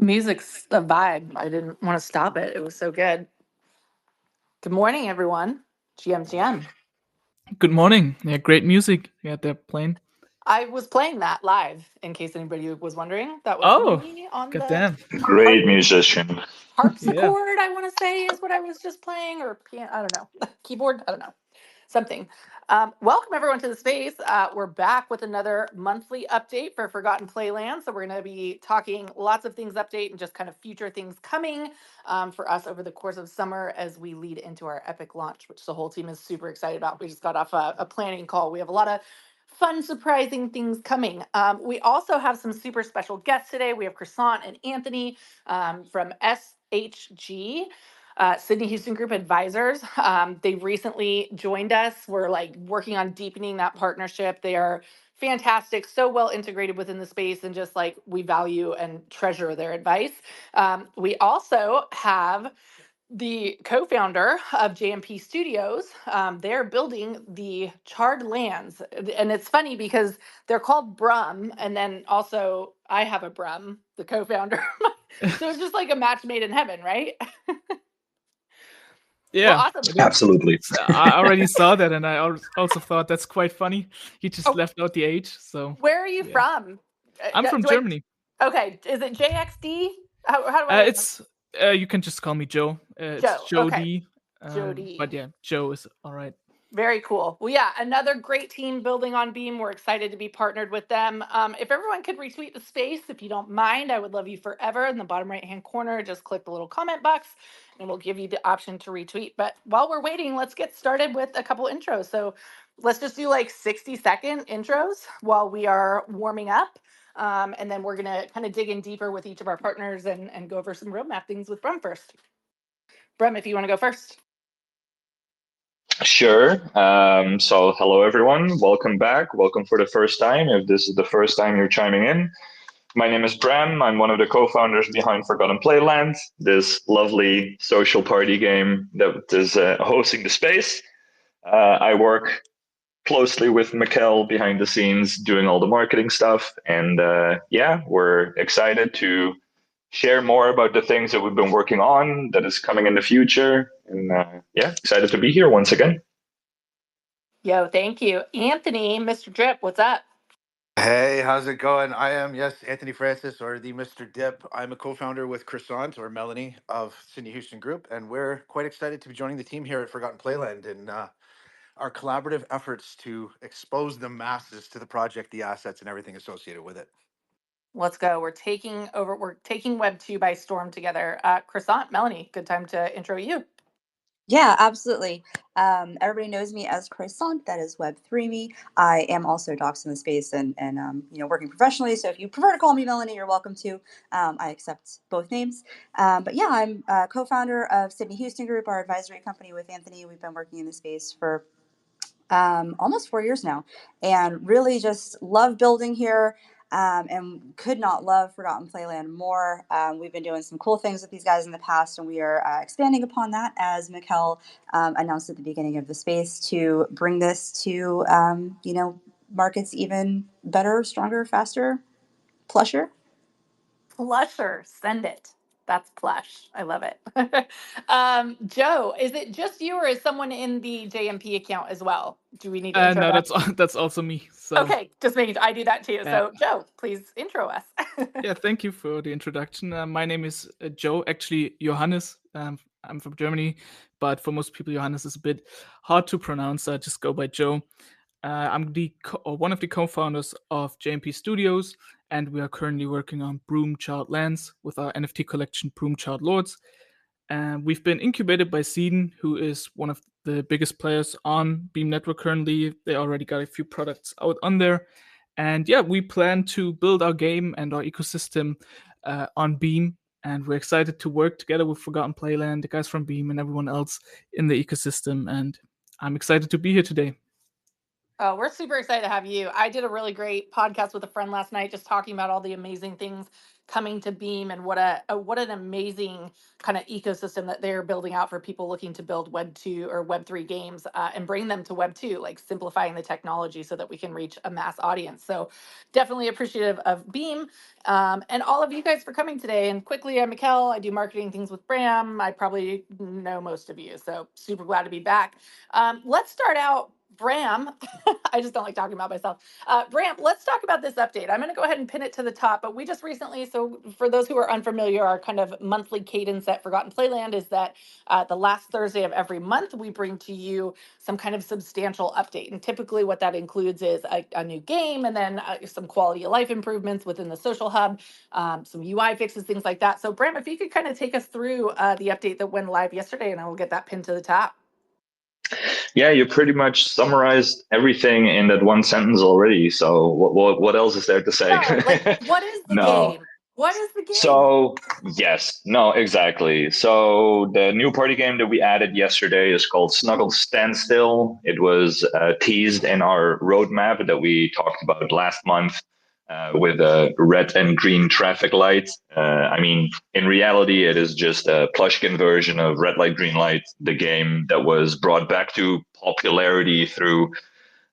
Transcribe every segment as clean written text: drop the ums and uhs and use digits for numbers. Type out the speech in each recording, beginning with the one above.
Music's a vibe. I didn't want to stop it. It was so good. Good morning, everyone. GMGM. Good morning. Yeah, great music. Yeah, they're playing. I was playing that live, in case anybody was wondering. That was Oh, me on the goddamn. harp Great musician. Yeah. harpsichord, I want to say, is what I was just playing, or piano. I don't know. Keyboard. I don't know. Something. Welcome everyone to the space. We're back with another monthly update for Forgotten Playland. So we're going to be talking lots of things update and just kind of future things coming for us over the course of summer as we lead into our epic launch, which the whole team is super excited about. We just got off a planning call. We have a lot of fun, surprising things coming. We also have some super special guests today. We have Croissant and Anthony from SHG, Sydney Houston Group Advisors. They recently joined us. We're like working on deepening that partnership. They are fantastic, so well integrated within the space, and just like we value and treasure their advice. We also have the co-founder of JMP Studios. They're building the Charred Lands, and it's funny because they're called Brum, and then also I have a Brum, the co-founder. So it's just like a match made in heaven, right? Well, Yeah, awesome. it is. Absolutely. I already saw that, and I also thought that's quite funny. He just Oh, left out the H, so where are you yeah. from? I'm from Do I? Germany. Okay, is it JXD? How do I? It's you can just call me Joe. It's Joe. Joe Okay, D. But Jody. yeah, Joe is all right. Very cool. Well, yeah, another great team building on Beam. We're excited to be partnered with them. If everyone could retweet the space, if you don't mind, I would love you forever. In the bottom right hand corner, just click the little comment box and we'll give you the option to retweet. But while we're waiting, let's get started with a couple intros. So let's just do like 60-second intros while we are warming up. And then we're going to kind of dig in deeper with each of our partners and go over some roadmap things with Brum first. Brum, if you want to go first. Sure. So, hello everyone. Welcome back. Welcome for the first time. If this is the first time you're chiming in, my name is Bram. I'm one of the co-founders behind Forgotten Playland, this lovely social party game that is hosting the space. I work closely with Mikkel behind the scenes, doing all the marketing stuff, and yeah, we're excited to share more about the things that we've been working on that is coming in the future. And yeah, excited to be here once again. Yo, thank you. Anthony, Mr. Drip, what's up? Hey, how's it going? I am, yes, Anthony Francis, or the Mr. Dip. I'm a co-founder with Croissant, or Melanie, of Sydney Houston Group, and we're quite excited to be joining the team here at Forgotten Playland in our collaborative efforts to expose the masses to the project, the assets, and everything associated with it. Let's go. We're taking over. We're taking Web 2 by storm together. Croissant, Melanie, good time to intro you. Yeah, absolutely. Everybody knows me as Croissant. That is Web3 me. I am also docs in the space and working professionally. So if you prefer to call me Melanie, you're welcome to. I accept both names. But yeah, I'm co-founder of Sydney Houston Group, our advisory company with Anthony. We've been working in the space for almost 4 years now, and really just love building here. And could not love Forgotten Playland more. We've been doing some cool things with these guys in the past, and we are expanding upon that as Mikkel announced at the beginning of the space to bring this to markets even better, stronger, faster, plusher. Plusher, send it. That's plush. I love it. Joe, is it just you or is someone in the JMP account as well? Do we need to intro No, them? that's also me. So Okay, just making I do that too. yeah, So Joe, please intro us. yeah. Thank you for the introduction. My name is Joe. Actually, Johannes. I'm from Germany, but for most people, Johannes is a bit hard to pronounce. So I just go by Joe. I'm one of the co-founders of JMP Studios, and we are currently working on Broom Child Lands with our NFT collection, Broom Child Lords. We've been incubated by Seeden, who is one of the biggest players on Beam Network currently. They already got a few products out on there. And yeah, we plan to build our game and our ecosystem on Beam. And we're excited to work together with Forgotten Playland, the guys from Beam, and everyone else in the ecosystem. And I'm excited to be here today. Oh, we're super excited to have you. I did a really great podcast with a friend last night, just talking about all the amazing things coming to Beam and what an amazing kind of ecosystem that they're building out for people looking to build Web 2 or Web 3 games and bring them to Web 2, like simplifying the technology so that we can reach a mass audience. So definitely appreciative of Beam and all of you guys for coming today. And quickly, I'm Mikkel. I do marketing things with Bram. I probably know most of you, so super glad to be back. Let's start out. Bram, I just don't like talking about myself. Bram, let's talk about this update. I'm going to go ahead and pin it to the top, but we just recently, so for those who are unfamiliar, our kind of monthly cadence at Forgotten Playland is that the last Thursday of every month, we bring to you some kind of substantial update. And typically what that includes is a new game and then some quality of life improvements within the social hub, some UI fixes, things like that. So Bram, if you could kind of take us through the update that went live yesterday, and I will get that pinned to the top. Yeah, you pretty much summarized everything in that one sentence already. So what else is there to say? No, like what is the No. game? What is the game? So yes, no, exactly. So the new party game that we added yesterday is called Snuggle Standstill. It was teased in our roadmap that we talked about last month with a red and green traffic light. I mean, in reality, it is just a Plushkin version of Red Light, Green Light, the game that was brought back to popularity through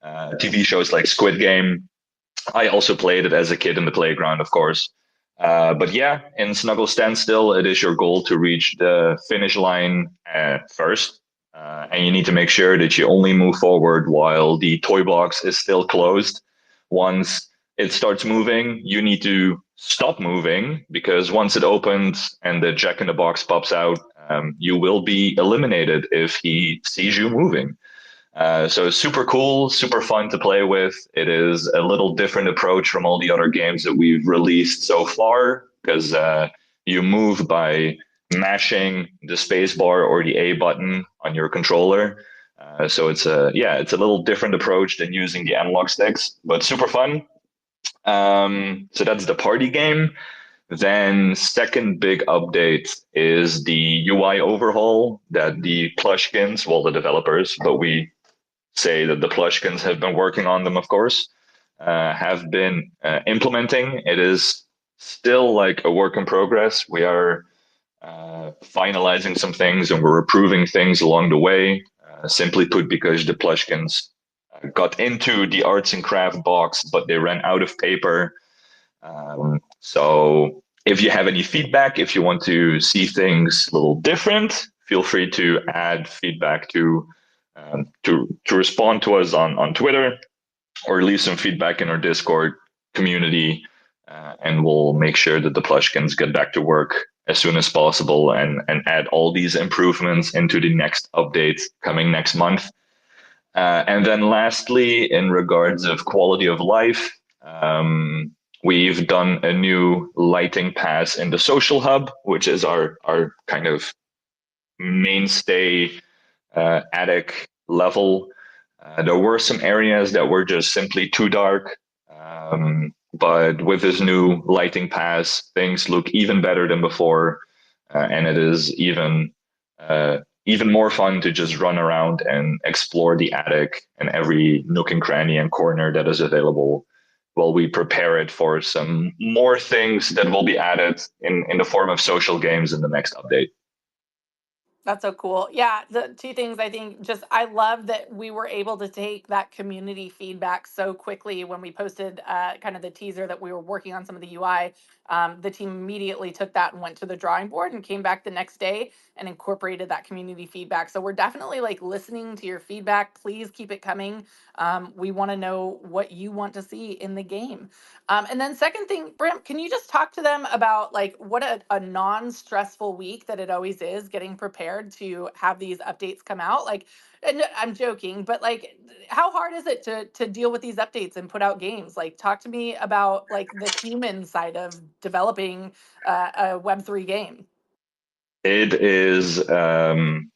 TV shows like Squid Game. I also played it as a kid in the playground, of course. But yeah, in Snuggle Standstill, it is your goal to reach the finish line first. And you need to make sure that you only move forward while the toy box is still closed. Once it starts moving, you need to stop moving because once it opens and the Jack in the Box pops out, you will be eliminated if he sees you moving. So super cool, super fun to play with. It is a little different approach from all the other games that we've released so far because you move by mashing the space bar or the A button on your controller. So it's a little different approach than using the analog sticks, but super fun. So that's the party game. Then second big update is the UI overhaul that the Plushkins, well, the developers, but we say that the Plushkins have been working on them, of course, have been implementing. It is still like a work in progress. We are finalizing some things and we're approving things along the way. Simply put, because the Plushkins got into the arts and craft box, but they ran out of paper. So if you have any feedback, if you want to see things a little different, feel free to add feedback to respond to us on Twitter or leave some feedback in our Discord community, and we'll make sure that the Plushkins get back to work as soon as possible and add all these improvements into the next update coming next month. And then lastly, in regards of quality of life, we've done a new lighting pass in the social hub, which is our kind of mainstay attic level. There were some areas that were just simply too dark. But with this new lighting pass, things look even better than before. And it is even more fun to just run around and explore the attic and every nook and cranny and corner that is available while we prepare it for some more things that will be added in the form of social games in the next update. That's so cool. Yeah, the two things I think I love that we were able to take that community feedback so quickly when we posted kind of the teaser that we were working on some of the UI. The team immediately took that and went to the drawing board and came back the next day and incorporated that community feedback. So we're definitely like listening to your feedback. Please keep it coming. We want to know what you want to see in the game. And then second thing, Bram, can you just talk to them about like what a non-stressful week that it always is getting prepared to have these updates come out? Like, and I'm joking, but like, how hard is it to deal with these updates and put out games? Like, talk to me about like the human side of developing a Web3 game. It is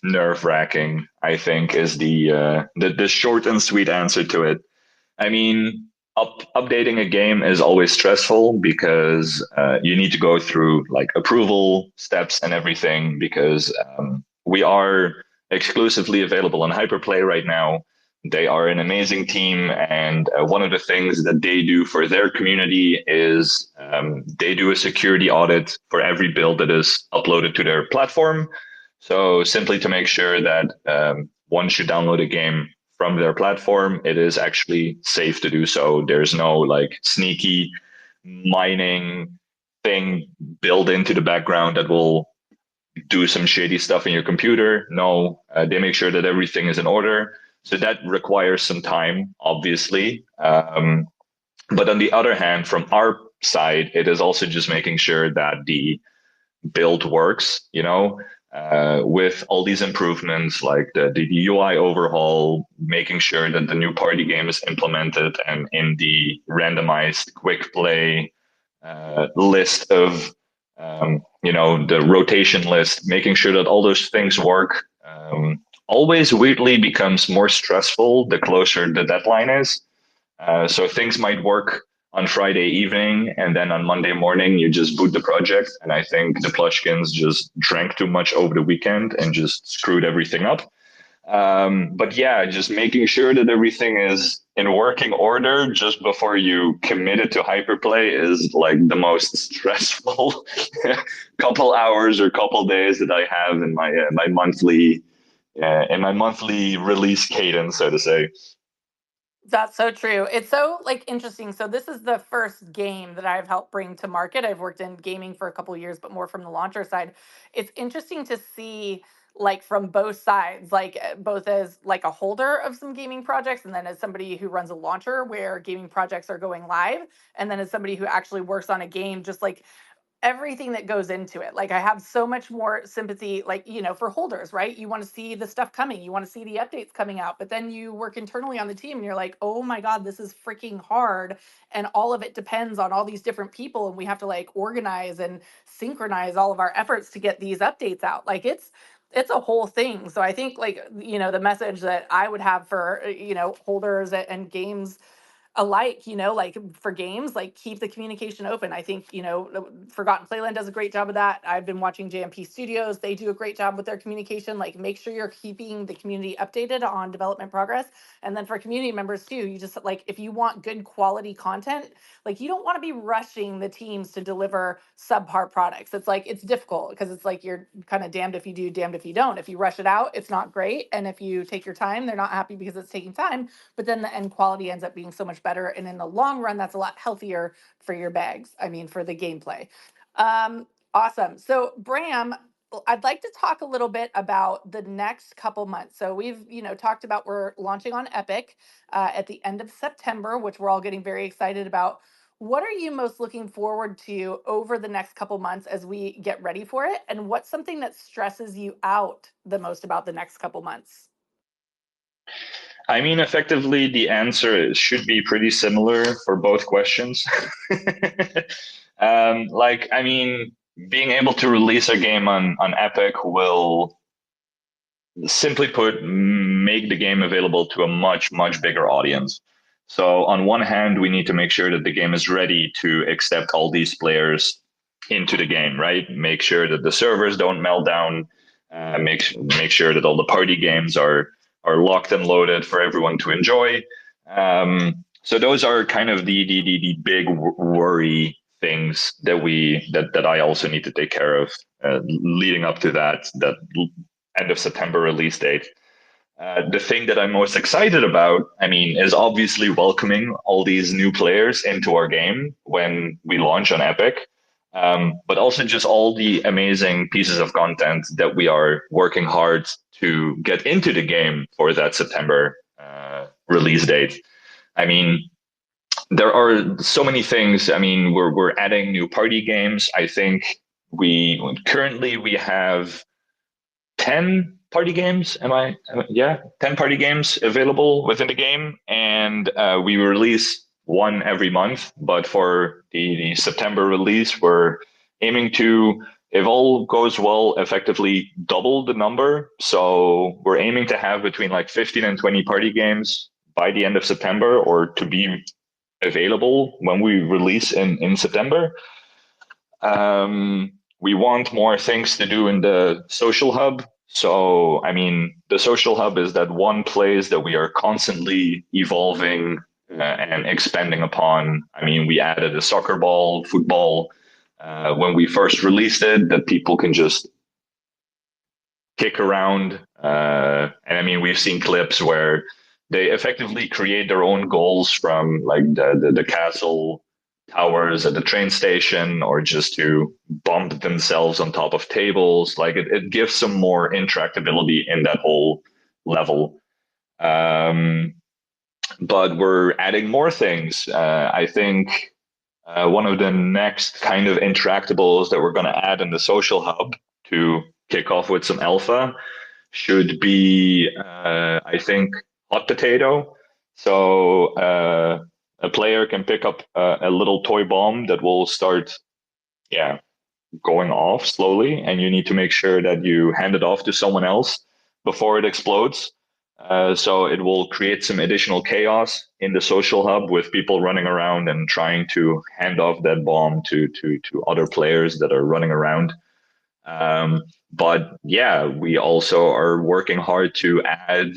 nerve-wracking, I think, is the short and sweet answer to it. I mean, updating a game is always stressful because you need to go through like approval steps and everything because we are exclusively available on Hyperplay right now. They are an amazing team, and one of the things that they do for their community is they do a security audit for every build that is uploaded to their platform. So simply to make sure that once you download a game from their platform, it is actually safe to do so. There's no like sneaky mining thing built into the background that will do some shady stuff in your computer. No, they make sure that everything is in order. So that requires some time, obviously. But on the other hand, from our side, it is also just making sure that the build works, with all these improvements like the UI overhaul, making sure that the new party game is implemented and in the randomized quick play list of, the rotation list, making sure that all those things work. Always weirdly becomes more stressful the closer the deadline is. So things might work on Friday evening, and then on Monday morning you just boot the project. And I think the Plushkins just drank too much over the weekend and just screwed everything up. But yeah, just making sure that everything is in working order just before you commit it to hyperplay is like the most stressful couple hours or couple days that I have in my monthly release cadence, so to say. That's so true. It's so like interesting. So this is the first game that I've helped bring to market. I've worked in gaming for a couple of years, but more from the launcher side. It's interesting to see like from both sides, like both as like a holder of some gaming projects and then as somebody who runs a launcher where gaming projects are going live, and then as somebody who actually works on a game, just like everything that goes into it. Like I have so much more sympathy, like, for holders, right? You want to see the stuff coming, you want to see the updates coming out, but then you work internally on the team and you're like, oh my God, this is freaking hard. And all of it depends on all these different people. And we have to like organize and synchronize all of our efforts to get these updates out. Like it's a whole thing. So I think like, the message that I would have for, holders and games alike, like for games, like keep the communication open. I think, Forgotten Playland does a great job of that. I've been watching JMP Studios. They do a great job with their communication. Like make sure you're keeping the community updated on development progress. And then for community members too, you just like, if you want good quality content, like you don't want to be rushing the teams to deliver subpar products. It's like, it's difficult because it's like, you're kind of damned if you do, damned if you don't. If you rush it out, it's not great. And if you take your time, they're not happy because it's taking time, but then the end quality ends up being so much better. And in the long run, that's a lot healthier for your bags. I mean, for the gameplay. Awesome. So Bram, I'd like to talk a little bit about the next couple months. So we've, talked about we're launching on Epic at the end of September, which we're all getting very excited about. What are you most looking forward to over the next couple months as we get ready for it? And what's something that stresses you out the most about the next couple months? I mean, effectively, the answer should be pretty similar for both questions. Being able to release a game on Epic will, simply put, make the game available to a much, much bigger audience. So on one hand, we need to make sure that the game is ready to accept all these players into the game, right? Make sure that the servers don't melt down, make sure that all the party games are locked and loaded for everyone to enjoy. So those are kind of the big worry things that I also need to take care of leading up to that end of September release date. The thing that I'm most excited about, is obviously welcoming all these new players into our game when we launch on Epic. But also just all the amazing pieces of content that we are working hard to get into the game for that September release date. There are so many things. We're adding new party games. I think we have 10 party games. 10 party games available within the game, and we release one every month. But for the September release, we're aiming to, if all goes well, effectively double the number. So we're aiming to have between like 15 and 20 party games by the end of September, or to be available when we release in September. We want more things to do in the social hub. So, I mean, the social hub is that one place that we are constantly evolving and expanding upon. I mean, we added a soccer ball, football, when we first released it, that people can just kick around. And I mean, we've seen clips where they effectively create their own goals from like the castle towers at the train station, or just to bump themselves on top of tables. Like it gives some more interactability in that whole level. But we're adding more things. I think one of the next kind of interactables that we're going to add in the social hub to kick off with some alpha should be, I think, hot potato. So a player can pick up a little toy bomb that will start, yeah, going off slowly, and you need to make sure that you hand it off to someone else before it explodes. So it will create some additional chaos in the social hub with people running around and trying to hand off that bomb to other players that are running around. But yeah, we also are working hard to add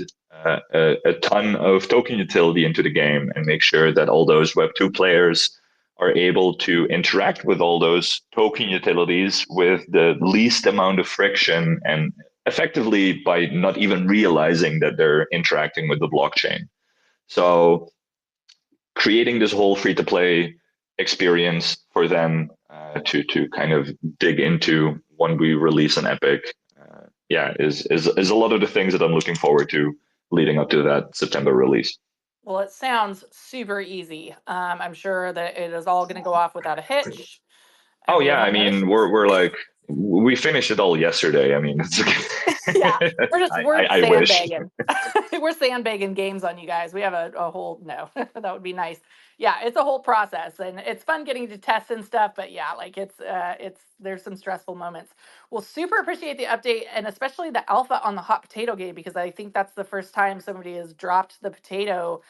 a ton of token utility into the game and make sure that all those Web2 players are able to interact with all those token utilities with the least amount of friction, and effectively by not even realizing that they're interacting with the blockchain. So creating this whole free to play experience for them to kind of dig into when we release an epic, is a lot of the things that I'm looking forward to leading up to that September release. Well, it sounds super easy. I'm sure that it is all going to go off without a hitch. Oh yeah, I Everyone knows. mean we're like, we finished it all yesterday. I mean, it's okay. Yeah, we're I wish. sandbagging. We're sandbagging games on you guys. We have a whole no. That would be nice. Yeah, it's a whole process, and it's fun getting to test and stuff. But yeah, like it's there's some stressful moments. Well, super appreciate the update, and especially the alpha on the hot potato game, because I think that's the first time somebody has dropped the potato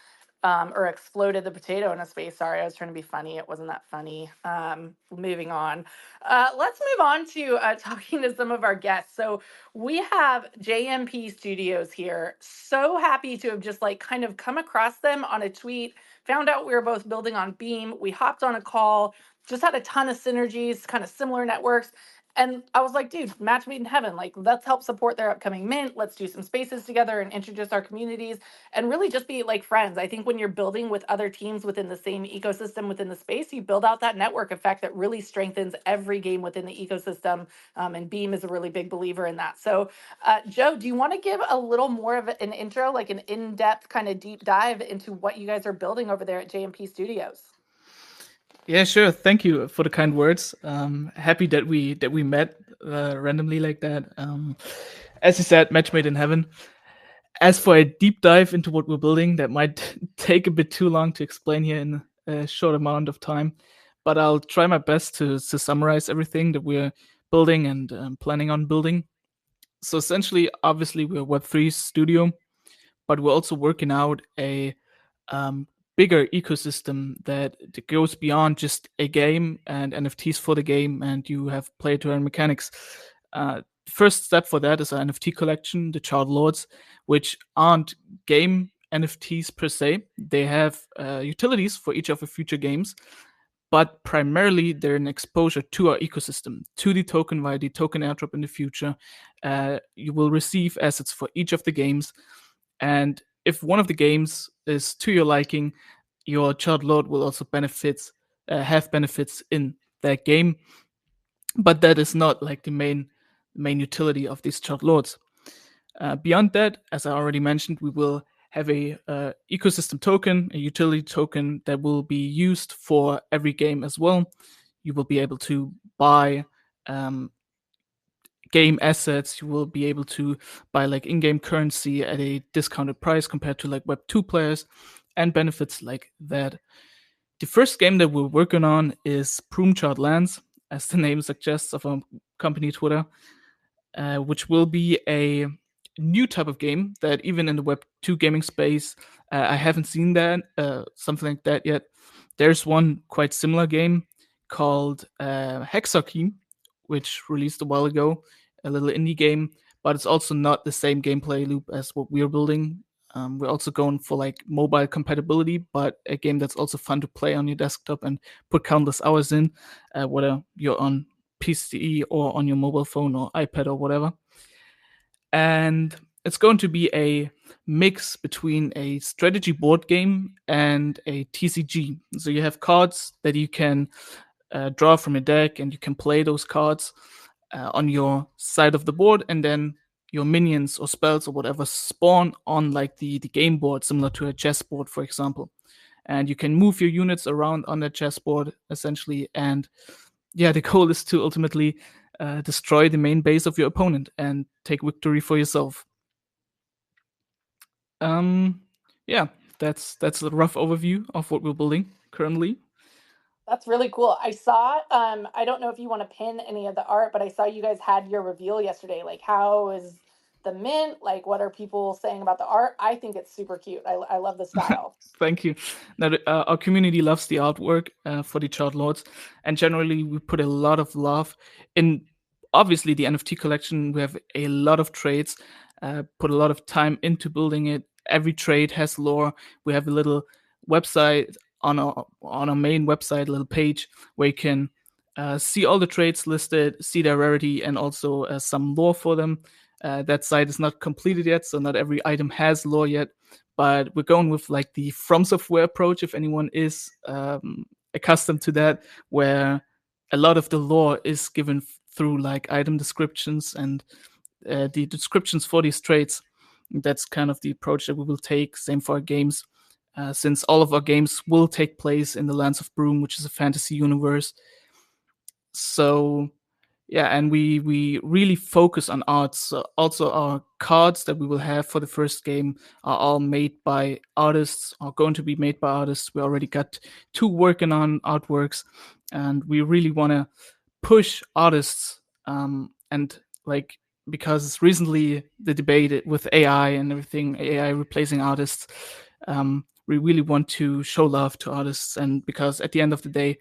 or exploded the potato in a space. Sorry, I was trying to be funny. It wasn't that funny. Moving on. Let's move on to talking to some of our guests. So we have JMP Studios here. So happy to have just like kind of come across them on a tweet, found out we were both building on Beam. We hopped on a call, just had a ton of synergies, kind of similar networks. And I was like, dude, match made in heaven. Like, let's help support their upcoming mint. Let's do some spaces together and introduce our communities and really just be like friends. I think when you're building with other teams within the same ecosystem within the space, you build out that network effect that really strengthens every game within the ecosystem. And Beam is a really big believer in that. So, Joe, do you want to give a little more of an intro, like an in-depth kind of deep dive into what you guys are building over there at JMP Studios? Yeah, sure. Thank you for the kind words. Happy that we met randomly like that. As you said, match made in heaven. As for a deep dive into what we're building, that might take a bit too long to explain here in a short amount of time, but I'll try my best to summarize everything that we're building and planning on building. So essentially, obviously, we're a Web3 studio, but we're also working out a bigger ecosystem that goes beyond just a game and NFTs for the game, and you have play-to-earn mechanics. First step for that is an NFT collection, the Child Lords, which aren't game NFTs per se. They have utilities for each of the future games, but primarily they're an exposure to our ecosystem, to the token via the token airdrop in the future. You will receive assets for each of the games, and if one of the games is to your liking, your Child Lord will also have benefits in that game. But that is not like the main utility of these Child Lords. Beyond that, as I already mentioned, we will have a ecosystem token, a utility token that will be used for every game as well. You will be able to buy game assets. You will be able to buy like in-game currency at a discounted price compared to like Web2 players, and benefits like that. The first game that we're working on is Proomchild Lands, as the name suggests, of our company Twitter, which will be a new type of game that even in the Web2 gaming space, I haven't seen that something like that yet. There's one quite similar game called Hexarchy, which released a while ago, a little indie game, but it's also not the same gameplay loop as what we're building. We're also going for like mobile compatibility, but a game that's also fun to play on your desktop and put countless hours in, whether you're on PC or on your mobile phone or iPad or whatever. And it's going to be a mix between a strategy board game and a TCG. So you have cards that you can draw from your deck, and you can play those cards on your side of the board, and then your minions or spells or whatever spawn on like the game board, similar to a chessboard, for example. And you can move your units around on the chessboard essentially. And yeah, the goal is to ultimately destroy the main base of your opponent and take victory for yourself. Yeah, that's a rough overview of what we're building currently. That's really cool. I saw, I don't know if you want to pin any of the art, but I saw you guys had your reveal yesterday. Like, how is the mint? Like, what are people saying about the art? I think it's super cute. I love the style. Thank you. Now, our community loves the artwork for the Chart Lords, and generally we put a lot of love in. Obviously, the NFT collection, we have a lot of trades, put a lot of time into building it. Every trade has lore. We have a little website on our main website, a little page where you can see all the trades listed, see their rarity, and also some lore for them. That site is not completed yet, so not every item has lore yet. But we're going with like the From Software approach, if anyone is accustomed to that, where a lot of the lore is given through like item descriptions and the descriptions for these traits. That's kind of the approach that we will take. Same for our games, since all of our games will take place in the Lands of Broom, which is a fantasy universe. So yeah, and we really focus on art. So also our cards that we will have for the first game are all made by artists, are going to be made by artists. We already got 2 working on artworks, and we really want to push artists, and like, because recently the debate with AI and everything, AI replacing artists, we really want to show love to artists. And because at the end of the day,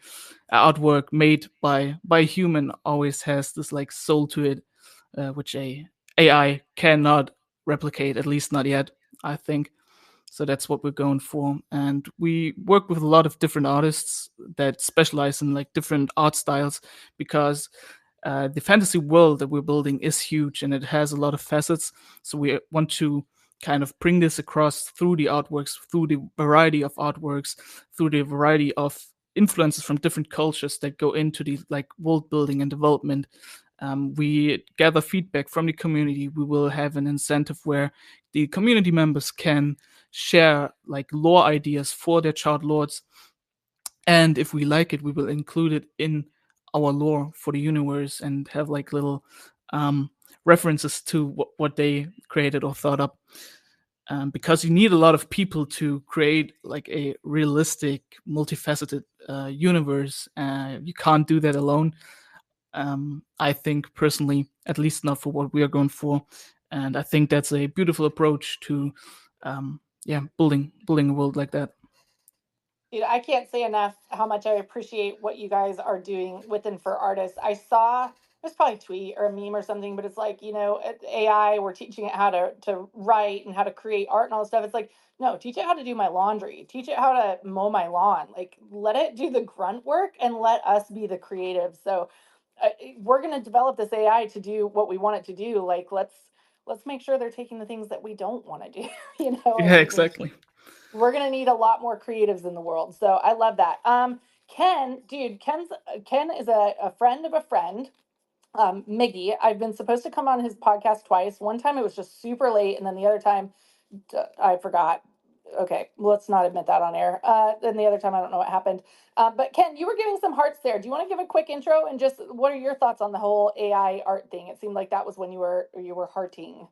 artwork made by a human always has this like soul to it, which a AI cannot replicate, at least not yet, I think. So that's what we're going for. And we work with a lot of different artists that specialize in like different art styles, because the fantasy world that we're building is huge and it has a lot of facets. So we want to kind of bring this across through the artworks, through the variety of artworks, through the variety of influences from different cultures that go into the like world building and development. We gather feedback from the community. We will have an incentive where the community members can share like lore ideas for their Chart Lords, and if we like it, we will include it in our lore for the universe and have like little references to what they created or thought up. Because you need a lot of people to create like a realistic, multifaceted universe. You can't do that alone. I think personally, at least not for what we are going for. And I think that's a beautiful approach to, building a world like that. Dude, I can't say enough how much I appreciate what you guys are doing within for artists. I saw there's probably a tweet or a meme or something, but it's like, AI, we're teaching it how to write and how to create art and all this stuff. It's like, no, teach it how to do my laundry, teach it how to mow my lawn. Like, let it do the grunt work and let us be the creative. So we're going to develop this AI to do what we want it to do. Like, let's make sure they're taking the things that we don't want to do. Yeah, exactly. We're gonna need a lot more creatives in the world. So I love that. Ken, dude, Ken is a friend of a friend. Miggy. I've been supposed to come on his podcast twice. One time it was just super late, and then the other time I forgot. Okay, let's not admit that on air. Then the other time I don't know what happened. But Ken, you were giving some hearts there. Do you want to give a quick intro and just what are your thoughts on the whole AI art thing? It seemed like that was when you were hearting.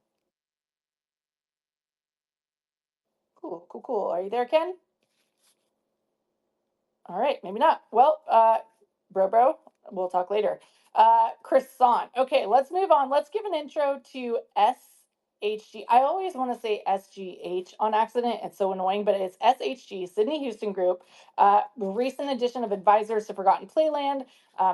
Cool. Are you there, Ken? All right, maybe not. Well, bro, we'll talk later. Croissant. Okay, let's move on. Let's give an intro to SHG. I always want to say SGH on accident. It's so annoying, but it's SHG, Sydney Houston Group. Recent edition of Advisors to Forgotten Playland.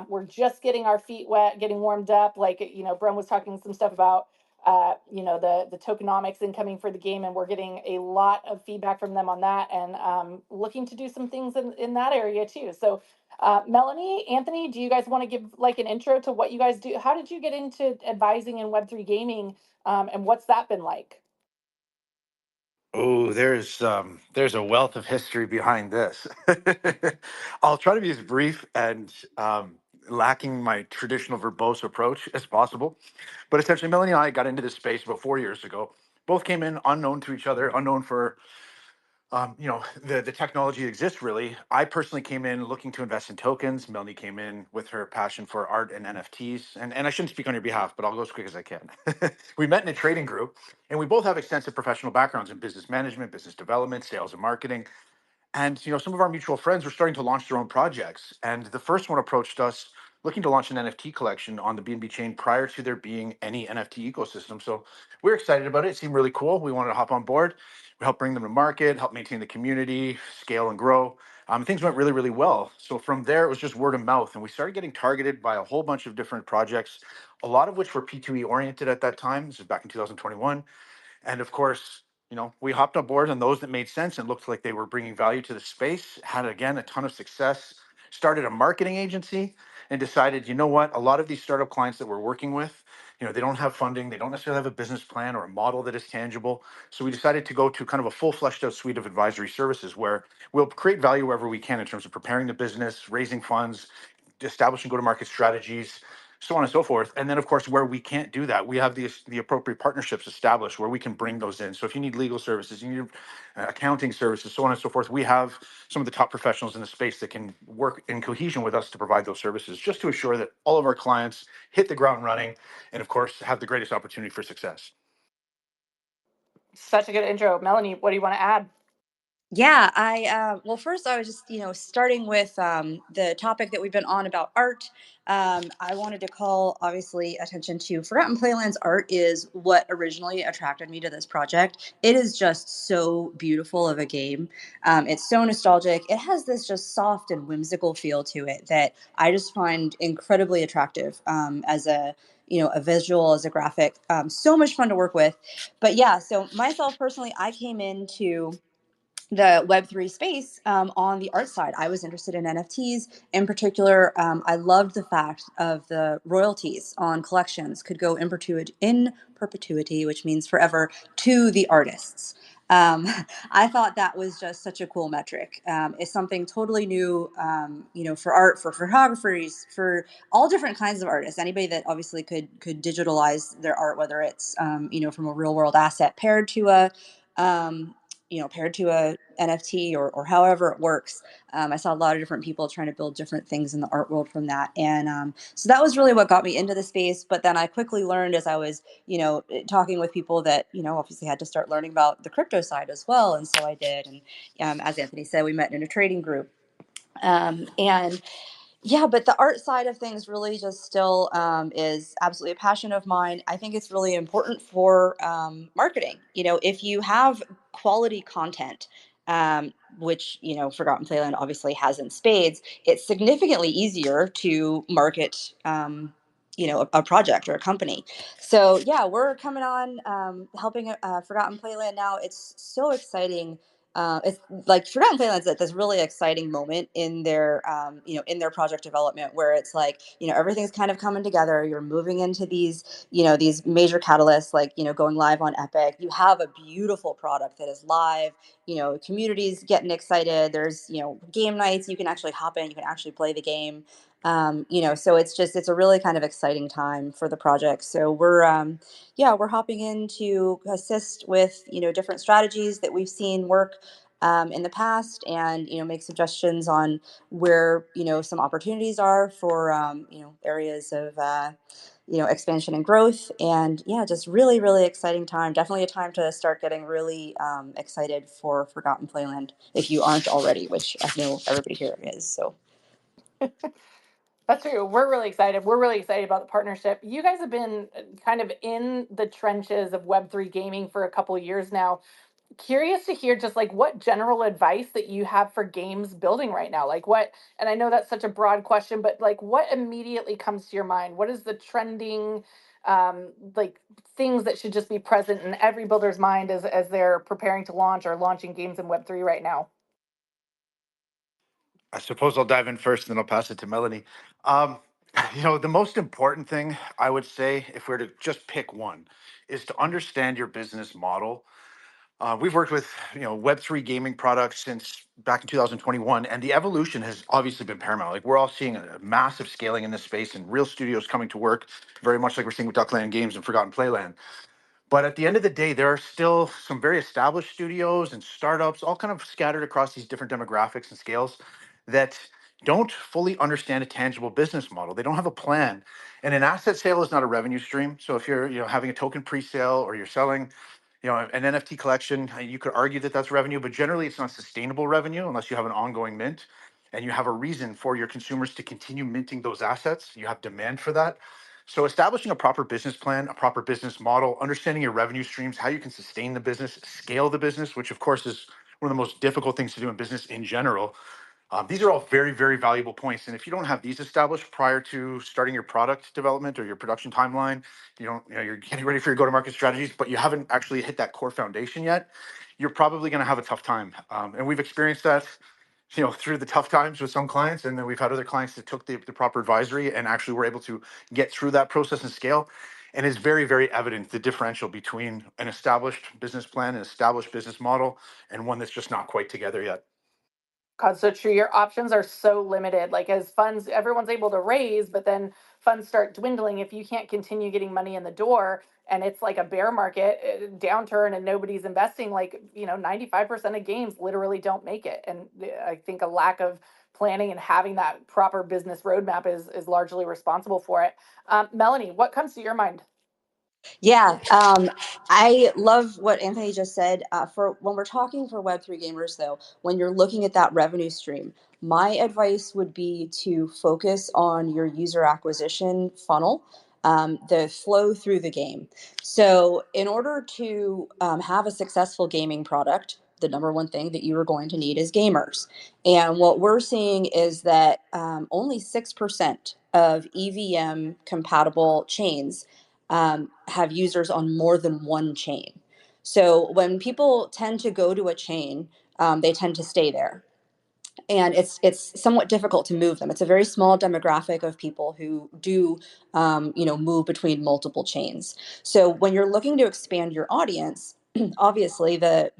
We're just getting our feet wet, getting warmed up. Like, Bren was talking some stuff about the tokenomics incoming for the game, and we're getting a lot of feedback from them on that, and looking to do some things in that area too. So Melanie, Anthony, do you guys want to give like an intro to what you guys do? How did you get into advising in Web3 gaming, and what's that been like? Oh, there's a wealth of history behind this. I'll try to be as brief and lacking my traditional verbose approach as possible. But essentially, Melanie and I got into this space about 4 years ago. Both came in unknown to each other, unknown for the technology exists really. I personally came in looking to invest in tokens. Melanie came in with her passion for art and NFTs. And I shouldn't speak on your behalf, but I'll go as quick as I can. We met in a trading group, and we both have extensive professional backgrounds in business management, business development, sales, and marketing. And some of our mutual friends were starting to launch their own projects. And the first one approached us looking to launch an NFT collection on the BNB chain prior to there being any NFT ecosystem. So we were excited about it. It seemed really cool. We wanted to hop on board. We helped bring them to market, help maintain the community, scale and grow. Things went really, really well. So from there, it was just word of mouth. And we started getting targeted by a whole bunch of different projects, a lot of which were P2E oriented at that time. This is back in 2021. And of course, we hopped on board on those that made sense and looked like they were bringing value to the space, had again a ton of success, started a marketing agency, and decided, you know what, a lot of these startup clients that we're working with, they don't have funding, they don't necessarily have a business plan or a model that is tangible. So we decided to go to kind of a full fleshed out suite of advisory services where we'll create value wherever we can in terms of preparing the business, raising funds, establishing go-to-market strategies, so on and so forth. And then, of course, where we can't do that, we have the appropriate partnerships established where we can bring those in. So if you need legal services, you need accounting services, so on and so forth, we have some of the top professionals in the space that can work in cohesion with us to provide those services, just to assure that all of our clients hit the ground running and, of course, have the greatest opportunity for success. Such a good intro. Melanie, what do you want to add? Yeah, well, first I was just, starting with the topic that we've been on about art. I wanted to call, obviously, attention to Forgotten Playlands. Art is what originally attracted me to this project. It is just so beautiful of a game. It's so nostalgic. It has this just soft and whimsical feel to it that I just find incredibly attractive as a visual, as a graphic. So much fun to work with. But yeah, so myself personally, I came into the Web3 space on the art side. I was interested in NFTs. In particular, I loved the fact of the royalties on collections could go in perpetuity, which means forever, to the artists. Um, I thought that was just such a cool metric. It's something totally new, for art, for photographers, for all different kinds of artists. Anybody that obviously could digitalize their art, whether it's from a real world asset um, paired to a NFT or however it works. I saw a lot of different people trying to build different things in the art world from that. And so that was really what got me into the space. But then I quickly learned as I was, talking with people that, obviously had to start learning about the crypto side as well. And so I did. And as Anthony said, we met in a trading group. And yeah, but the art side of things really just still is absolutely a passion of mine. I think it's really important for marketing. If you have quality content, which Forgotten Playland obviously has in spades, it's significantly easier to market. A project or a company. So yeah, we're coming on helping Forgotten Playland now. It's so exciting. It's like Forgotten Playland's at this really exciting moment in their in their project development where it's like everything's kind of coming together. You're moving into these major catalysts, like going live on Epic. You have a beautiful product that is live. Communities getting excited. There's game nights. You can actually hop in. You can actually play the game. So it's a really kind of exciting time for the project. So we're hopping in to assist with different strategies that we've seen work in the past, and make suggestions on where some opportunities are for areas of expansion and growth. And yeah, just really, really exciting time. Definitely a time to start getting really excited for Forgotten Playland if you aren't already, which I know everybody here is. So That's true. We're really excited. We're really excited about the partnership. You guys have been kind of in the trenches of Web3 gaming for a couple of years now. Curious to hear just like what general advice that you have for games building right now. Like what, and I know that's such a broad question, but like what immediately comes to your mind? What is the trending like things that should just be present in every builder's mind as they're preparing to launch or launching games in Web3 right now? I suppose I'll dive in first, and then I'll pass it to Melanie. Um, the most important thing I would say, if we were to just pick one, is to understand your business model. We've worked with Web3 gaming products since back in 2021, and the evolution has obviously been paramount. Like we're all seeing a massive scaling in this space, and real studios coming to work, very much like we're seeing with Duckland Games and Forgotten Playland. But at the end of the day, there are still some very established studios and startups, all kind of scattered across these different demographics and scales, that don't fully understand a tangible business model. They don't have a plan. And an asset sale is not a revenue stream. So if you're having a token pre-sale, or you're selling an NFT collection, you could argue that that's revenue, but generally it's not sustainable revenue unless you have an ongoing mint and you have a reason for your consumers to continue minting those assets. You have demand for that. So establishing a proper business plan, a proper business model, understanding your revenue streams, how you can sustain the business, scale the business, which of course is one of the most difficult things to do in business in general. These are all very, very valuable points. And if you don't have these established prior to starting your product development or your production timeline, you're getting ready for your go-to-market strategies, but you haven't actually hit that core foundation yet, you're probably going to have a tough time. And we've experienced that, through the tough times with some clients. And then we've had other clients that took the proper advisory and actually were able to get through that process and scale. And it's very, very evident the differential between an established business plan, an established business model, and one that's just not quite together yet. God, so true. Your options are so limited. Like as funds, everyone's able to raise, but then funds start dwindling if you can't continue getting money in the door. And it's like a bear market downturn, and nobody's investing. 95% of games literally don't make it. And I think a lack of planning and having that proper business roadmap is largely responsible for it. Melanie, what comes to your mind? Yeah, I love what Anthony just said. For when we're talking for Web3 gamers, though, when you're looking at that revenue stream, my advice would be to focus on your user acquisition funnel, the flow through the game. So, in order to have a successful gaming product, the number one thing that you are going to need is gamers. And what we're seeing is that only 6% of EVM compatible chains have users on more than one chain. So when people tend to go to a chain, they tend to stay there, and it's somewhat difficult to move them. It's a very small demographic of people who do move between multiple chains. So when you're looking to expand your audience, obviously the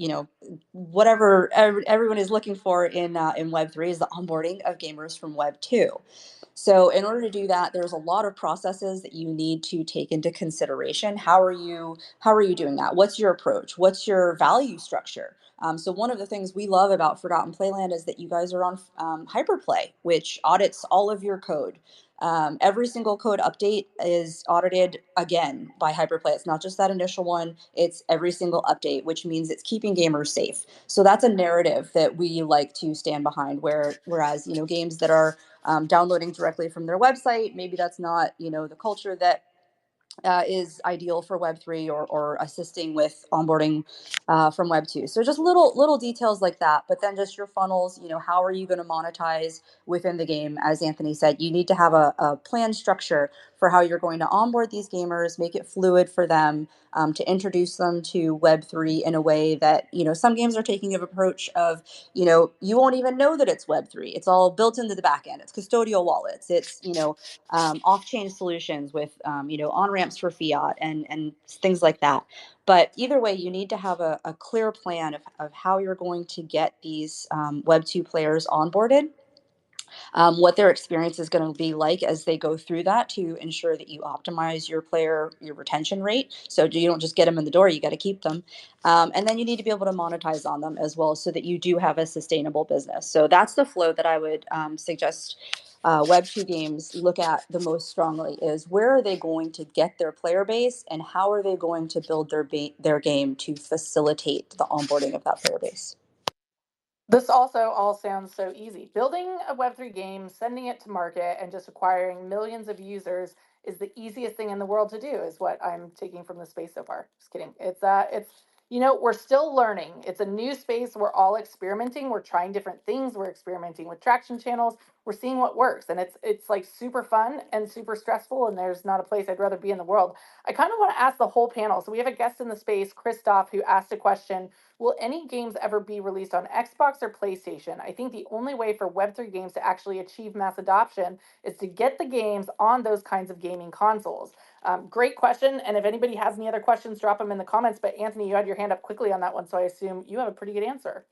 whatever everyone is looking for in Web3 is the onboarding of gamers from Web2. So in order to do that, there's a lot of processes that you need to take into consideration. How are you doing that? What's your approach? What's your value structure? So one of the things we love about Forgotten Playland is that you guys are on Hyperplay, which audits all of your code. Every single code update is audited again by Hyperplay. It's not just that initial one, it's every single update, which means it's keeping gamers safe. So that's a narrative that we like to stand behind, whereas games that are downloading directly from their website, maybe that's not the culture that is ideal for Web3, or assisting with onboarding from Web2. So just little details like that. But then just your funnels, how are you going to monetize within the game? As Anthony said, you need to have a plan structure for how you're going to onboard these gamers, make it fluid for them, to introduce them to Web3 in a way that, some games are taking an approach of, you won't even know that it's Web3. It's all built into the back end. It's custodial wallets. It's, off-chain solutions with on-ramps for fiat and things like that. But either way, you need to have a clear plan of how you're going to get these Web2 players onboarded, what their experience is going to be like as they go through that, to ensure that you optimize your retention rate. So you don't just get them in the door, you got to keep them. And then you need to be able to monetize on them as well, so that you do have a sustainable business. So that's the flow that I would suggest Web2 games look at the most strongly, is where are they going to get their player base, and how are they going to build their game to facilitate the onboarding of that player base. This also all sounds so easy. Building a Web3 game, sending it to market, and just acquiring millions of users is the easiest thing in the world to do, is what I'm taking from the space so far. Just kidding. It's we're still learning. It's a new space. We're all experimenting. We're trying different things. We're experimenting with traction channels. We're seeing what works. And it's like super fun and super stressful. And there's not a place I'd rather be in the world. I kind of want to ask the whole panel. So we have a guest in the space, Christoph, who asked a question. Will any games ever be released on Xbox or PlayStation? I think the only way for Web3 games to actually achieve mass adoption is to get the games on those kinds of gaming consoles. Great question. And if anybody has any other questions, drop them in the comments. But Anthony, you had your hand up quickly on that one. So I assume you have a pretty good answer.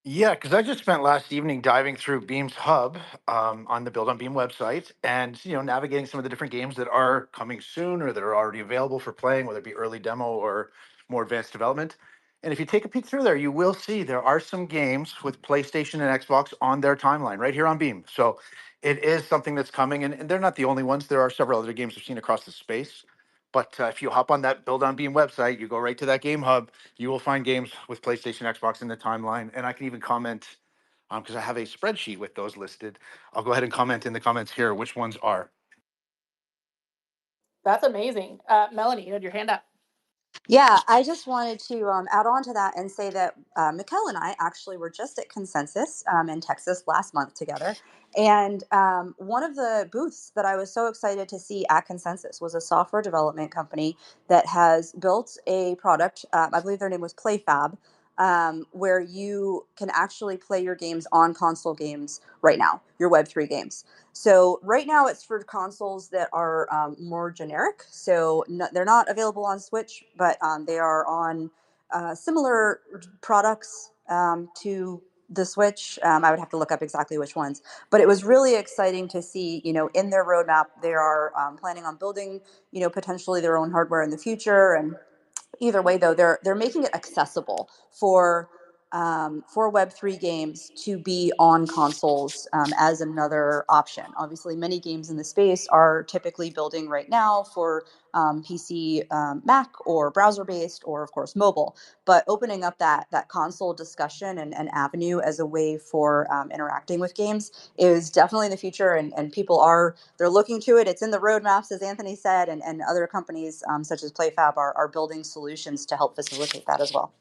Yeah, because I just spent last evening diving through Beam's hub on the Build on Beam website, and navigating some of the different games that are coming soon or that are already available for playing, whether it be early demo or more advanced development. And if you take a peek through there, you will see there are some games with PlayStation and Xbox on their timeline right here on Beam. So it is something that's coming, and they're not the only ones. There are several other games I've seen across the space. But if you hop on that Build on Beam website, you go right to that game hub, you will find games with PlayStation, Xbox in the timeline. And I can even comment, because I have a spreadsheet with those listed. I'll go ahead and comment in the comments here which ones are. That's amazing. Melanie, you had your hand up. Yeah, I just wanted to add on to that and say that Mikkel and I actually were just at Consensus in Texas last month together. And one of the booths that I was so excited to see at Consensus was a software development company that has built a product. I believe their name was PlayFab, where you can actually play your games on console games right now, your Web3 games. So right now it's for consoles that are more generic. So they're not available on Switch, but they are on similar products to the Switch. I would have to look up exactly which ones, but it was really exciting to see, in their roadmap, they are planning on building, potentially their own hardware in the future. And either way, though, they're making it accessible for Web3 games to be on consoles as another option. Obviously, many games in the space are typically building right now for PC, Mac, or browser-based, or of course mobile. But opening up that console discussion and avenue as a way for interacting with games is definitely the future, and people they're looking to it. It's in the roadmaps, as Anthony said, and other companies such as PlayFab are building solutions to help facilitate that as well.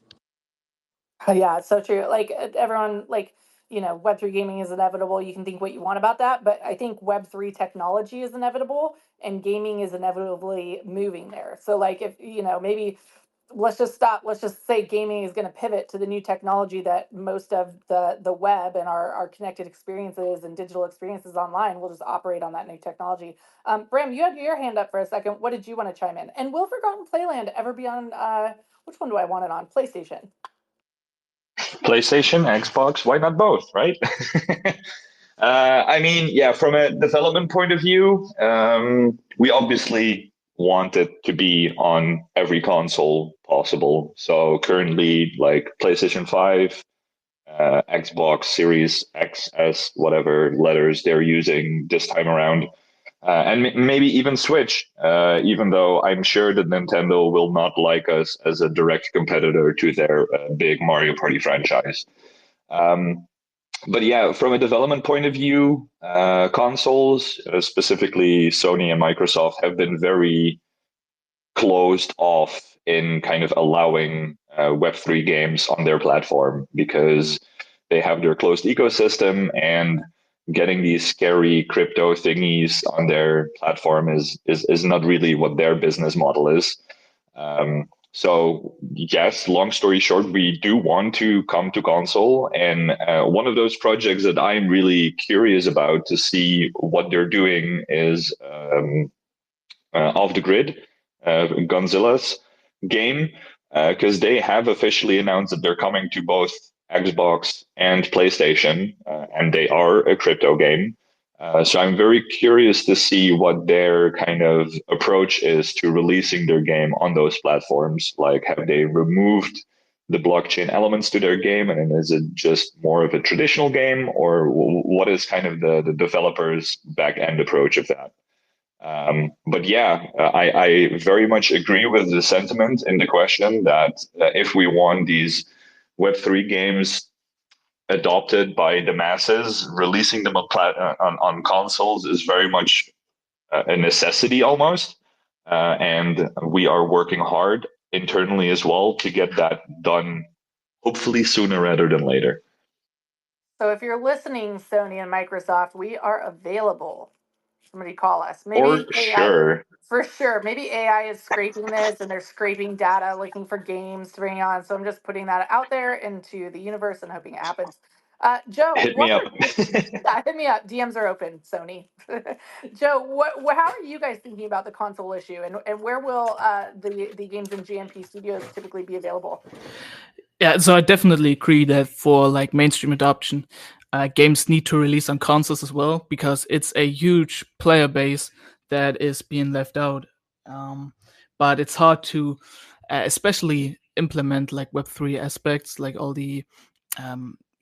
Yeah, it's so true. Like everyone, Web3 gaming is inevitable. You can think what you want about that, but I think Web3 technology is inevitable and gaming is inevitably moving there. So like if, maybe let's just say gaming is going to pivot to the new technology that most of the web and our connected experiences and digital experiences online will just operate on that new technology. Bram, you had your hand up for a second. What did you want to chime in? And will Forgotten Playland ever be on, which one do I want it on? PlayStation. PlayStation, Xbox, why not both, right? I mean, yeah, from a development point of view, we obviously want it to be on every console possible. So currently, like PlayStation 5, Xbox Series X, S, whatever letters they're using this time around, and maybe even Switch, even though I'm sure that Nintendo will not like us as a direct competitor to their big Mario Party franchise. But yeah, from a development point of view, consoles, specifically Sony and Microsoft, have been very closed off in kind of allowing Web3 games on their platform because they have their closed ecosystem, and getting these scary crypto thingies on their platform is not really what their business model is. So yes, long story short, we do want to come to console, and one of those projects that I'm really curious about to see what they're doing is Off the Grid, Gunzilla's game, because they have officially announced that they're coming to both Xbox and PlayStation, and they are a crypto game. So I'm very curious to see what their kind of approach is to releasing their game on those platforms. Like, have they removed the blockchain elements to their game, and is it just more of a traditional game, or what is kind of the developer's back end approach of that? But yeah, I very much agree with the sentiment in the question that if we want these Web3 games adopted by the masses, releasing them on consoles is very much a necessity almost. And we are working hard internally as well to get that done, hopefully sooner rather than later. So if you're listening, Sony and Microsoft, we are available. Somebody call us. For Maybe AI, sure. for sure. Maybe AI is scraping this and they're scraping data, looking for games to bring on. So I'm just putting that out there into the universe and hoping it happens. Joe, Hit me up. hit me up. DMs are open, Sony. Joe, how are you guys thinking about the console issue, and where will the games in GMP Studios typically be available? Yeah, so I definitely agree that for like mainstream adoption, games need to release on consoles as well, because it's a huge player base that is being left out. But it's hard to, especially implement like Web3 aspects, like all the